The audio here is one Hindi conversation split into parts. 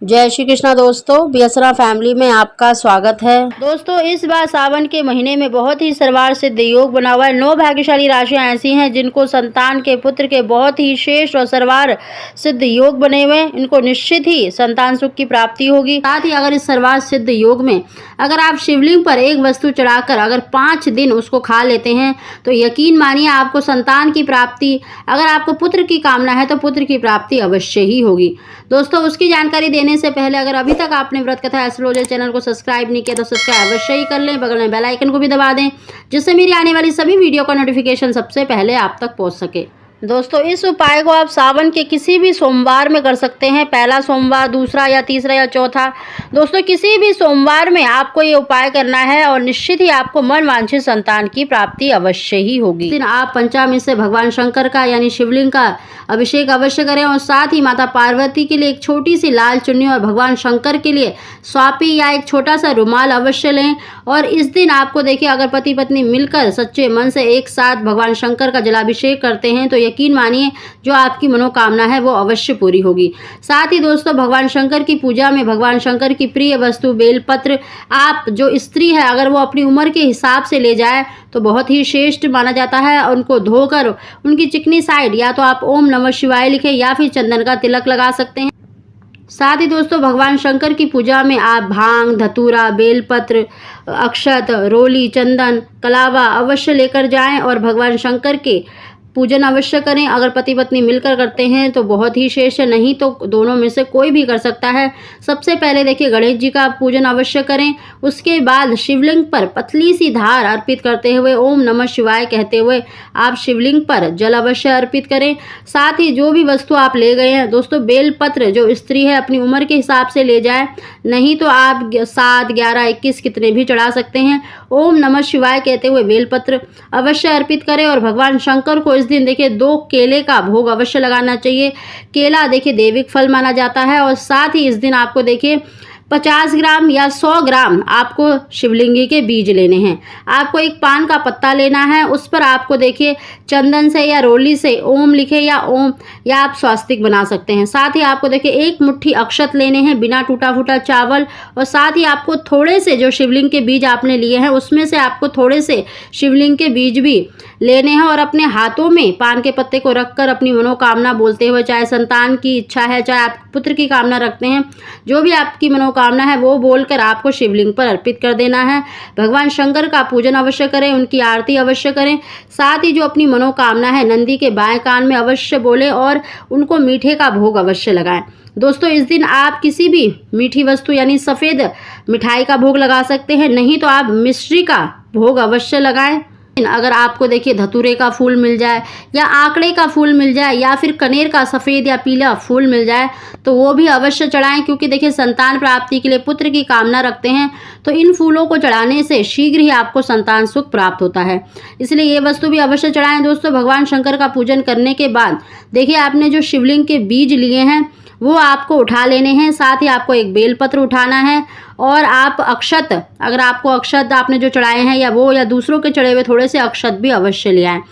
जय श्री कृष्णा दोस्तों, बीएसरा फैमिली में आपका स्वागत है। दोस्तों, इस बार सावन के महीने में बहुत ही सर्वार सिद्ध योग बना हुआ है। 9 भाग्यशाली राशियां ऐसी हैं जिनको संतान के पुत्र के बहुत ही श्रेष्ठ और सर्वार सिद्ध योग बने हुए हैं। इनको निश्चित ही संतान सुख की प्राप्ति होगी। साथ ही अगर इस सर्वार सिद्ध योग में अगर आप शिवलिंग पर एक वस्तु चढ़ाकर अगर 5 दिन उसको खा लेते हैं तो यकीन मानिए आपको संतान की प्राप्ति, अगर आपको पुत्र की कामना है तो पुत्र की प्राप्ति अवश्य ही होगी। दोस्तों, उसकी जानकारी देने से पहले अगर अभी तक आपने व्रत कथा एस्ट्रोलॉजी चैनल को सब्सक्राइब नहीं किया तो सब्सक्राइब अवश्य ही कर लें। बगल में बेल आइकन को भी दबा दें जिससे मेरी आने वाली सभी वीडियो का नोटिफिकेशन सबसे पहले आप तक पहुंच सके। दोस्तों, इस उपाय को आप सावन के किसी भी सोमवार में कर सकते हैं। पहला सोमवार, दूसरा या तीसरा या चौथा। दोस्तों, किसी भी सोमवार में आपको ये उपाय करना है और निश्चित ही आपको मन वांछित संतान की प्राप्ति अवश्य ही होगी। इस दिन आप पंचामृत से भगवान शंकर का यानी शिवलिंग का अभिषेक अवश्य करें और साथ ही माता पार्वती के लिए एक छोटी सी लाल चुन्नी और भगवान शंकर के लिए स्वापी या एक छोटा सा रुमाल अवश्य लें। और इस दिन आपको देखिए, अगर पति पत्नी मिलकर सच्चे मन से एक साथ भगवान शंकर का जलाभिषेक करते हैं तो यकीन मानिए जो आपकी मनोकामना है वो अवश्य पूरी होगी। साथ ही दोस्तों, भगवान शंकर की पूजा में भगवान शंकर की प्रिय वस्तु बेलपत्र, आप जो स्त्री है अगर वो अपनी उम्र के हिसाब से ले जाए तो बहुत ही श्रेष्ठ माना जाता है। उनको धोकर उनकी चिकनी साइड या तो आप ओम नमः शिवाय लिखें या फिर चंदन का तिलक लगा सकते हैं। साथ ही दोस्तों, भगवान शंकर की पूजा में आप भांग, धतूरा, बेलपत्र, अक्षत, रोली, चंदन, कलावा अवश्य लेकर जाएं और भगवान शंकर के पूजन अवश्य करें। अगर पति पत्नी मिलकर करते हैं तो बहुत ही श्रेष्ठ, नहीं तो दोनों में से कोई भी कर सकता है। सबसे पहले देखिए गणेश जी का पूजन अवश्य करें। उसके बाद शिवलिंग पर पतली सी धार अर्पित करते हुए ओम नमः शिवाय कहते हुए आप शिवलिंग पर जल अवश्य अर्पित करें। साथ ही जो भी वस्तु आप ले गए हैं दोस्तों, बेलपत्र जो स्त्री है अपनी उम्र के हिसाब से ले जाए, नहीं तो आप 7, 11, 21 कितने भी चढ़ा सकते हैं। ओम नमः शिवाय कहते हुए बेलपत्र अवश्य अर्पित करें और भगवान शंकर को इस दिन देखिए 2 केले का भोग अवश्य लगाना चाहिए। केला देखिए दैविक फल माना जाता है। और साथ ही इस दिन आपको देखिए 50 ग्राम या 100 ग्राम आपको शिवलिंगी के बीज लेने हैं। आपको एक पान का पत्ता लेना है, उस पर आपको देखिए चंदन से या रोली से ओम लिखे या ओम या आप स्वास्तिक बना सकते हैं। साथ ही आपको देखिए 1 मुट्ठी अक्षत लेने हैं, बिना टूटा फूटा चावल। और साथ ही आपको थोड़े से जो शिवलिंग के बीज आपने लिए हैं उसमें से आपको थोड़े से शिवलिंग के बीज भी लेने हैं और अपने हाथों में पान के पत्ते को रखकर अपनी मनोकामना बोलते हुए, चाहे संतान की इच्छा है, चाहे आप पुत्र की कामना रखते हैं, जो भी आपकी मनोकामना है वो बोलकर आपको शिवलिंग पर अर्पित कर देना है। भगवान शंकर का पूजन अवश्य करें, उनकी आरती अवश्य करें। साथ ही जो अपनी मनोकामना है नंदी के बाएं कान में अवश्य बोले और उनको मीठे का भोग अवश्य लगाएं। दोस्तों, इस दिन आप किसी भी मीठी वस्तु यानी सफ़ेद मिठाई का भोग लगा सकते हैं, नहीं तो आप मिश्री का भोग अवश्य लगाएं। अगर आपको देखिए धतूरे का फूल मिल जाए या आंकड़े का फूल मिल जाए या फिर कनेर का सफ़ेद या पीला फूल मिल जाए तो वो भी अवश्य चढ़ाएं, क्योंकि देखिए संतान प्राप्ति के लिए पुत्र की कामना रखते हैं तो इन फूलों को चढ़ाने से शीघ्र ही आपको संतान सुख प्राप्त होता है, इसलिए ये वस्तु भी अवश्य चढ़ाएं। दोस्तों, भगवान शंकर का पूजन करने के बाद देखिए आपने जो शिवलिंग के बीज लिए हैं वो आपको उठा लेने हैं। साथ ही आपको एक बेलपत्र उठाना है और आप अक्षत, अगर आपको अक्षत आपने जो चढ़ाए हैं या वो या दूसरों के चढ़े हुए थोड़े से अक्षत भी अवश्य ले आएँ।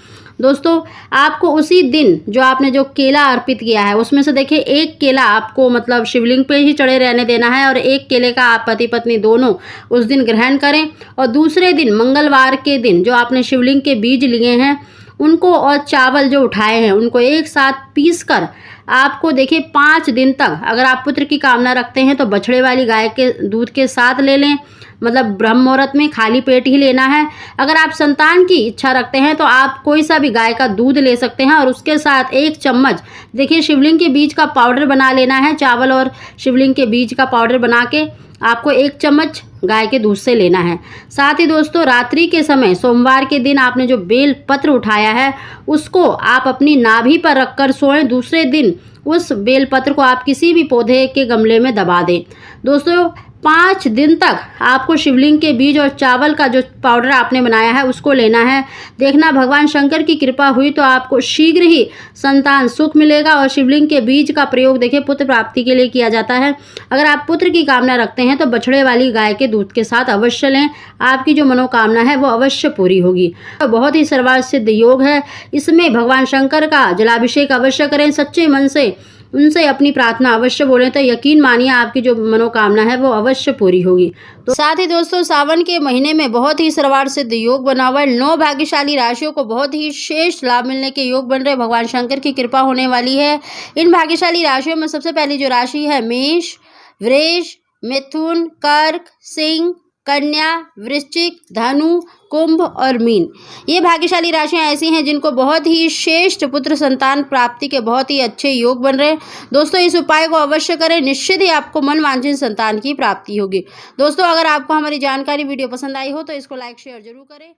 दोस्तों, आपको उसी दिन जो आपने जो केला अर्पित किया है उसमें से देखिए 1 केला आपको मतलब शिवलिंग पे ही चढ़े रहने देना है और 1 केले का आप पति पत्नी दोनों उस दिन ग्रहण करें। और दूसरे दिन मंगलवार के दिन जो आपने शिवलिंग के बीज लिए हैं उनको और चावल जो उठाए हैं उनको एक साथ पीस कर आपको देखिए 5 दिन तक, अगर आप पुत्र की कामना रखते हैं तो बछड़े वाली गाय के दूध के साथ ले लें, मतलब ब्रह्म मुहूर्त में खाली पेट ही लेना है। अगर आप संतान की इच्छा रखते हैं तो आप कोई सा भी गाय का दूध ले सकते हैं और उसके साथ 1 चम्मच देखिए शिवलिंग के बीज का पाउडर बना लेना है। चावल और शिवलिंग के बीज का पाउडर बना के आपको 1 चम्मच गाय के दूध से लेना है। साथ ही दोस्तों, रात्रि के समय सोमवार के दिन आपने जो बेल पत्र उठाया है उसको आप अपनी नाभि पर रखकर सोएं। दूसरे दिन उस बेल पत्र को आप किसी भी पौधे के गमले में दबा दें। दोस्तों, 5 दिन तक आपको शिवलिंग के बीज और चावल का जो पाउडर आपने बनाया है उसको लेना है। देखना भगवान शंकर की कृपा हुई तो आपको शीघ्र ही संतान सुख मिलेगा। और शिवलिंग के बीज का प्रयोग देखिए पुत्र प्राप्ति के लिए किया जाता है। अगर आप पुत्र की कामना रखते हैं तो बछड़े वाली गाय के दूध के साथ अवश्य लें, आपकी जो मनोकामना है वो अवश्य पूरी होगी। तो बहुत ही सर्वार्थ सिद्ध योग है, इसमें भगवान शंकर का जलाभिषेक अवश्य करें सच्चे मन से। उनसे अपनी प्रार्थना अवश्य बोलें तो यकीन मानिए आपकी जो मनोकामना है वो अवश्य पूरी होगी। तो साथ ही दोस्तों सावन के महीने में बहुत ही सर्वार्थ सिद्ध योग बना हुआ है। 9 भाग्यशाली राशियों को बहुत ही श्रेष्ठ लाभ मिलने के योग बन रहे, भगवान शंकर की कृपा होने वाली है। इन भाग्यशाली राशियों में सबसे पहली जो राशि है मेष, वृष, मिथुन, कर्क, सिंह, कन्या, वृश्चिक, धनु, कुंभ और मीन। ये भाग्यशाली राशियां ऐसी हैं जिनको बहुत ही श्रेष्ठ पुत्र संतान प्राप्ति के बहुत ही अच्छे योग बन रहे हैं। दोस्तों इस उपाय को अवश्य करें, निश्चित ही आपको मन वांछित संतान की प्राप्ति होगी। दोस्तों अगर आपको हमारी जानकारी वीडियो पसंद आई हो तो इसको लाइक शेयर जरूर करें।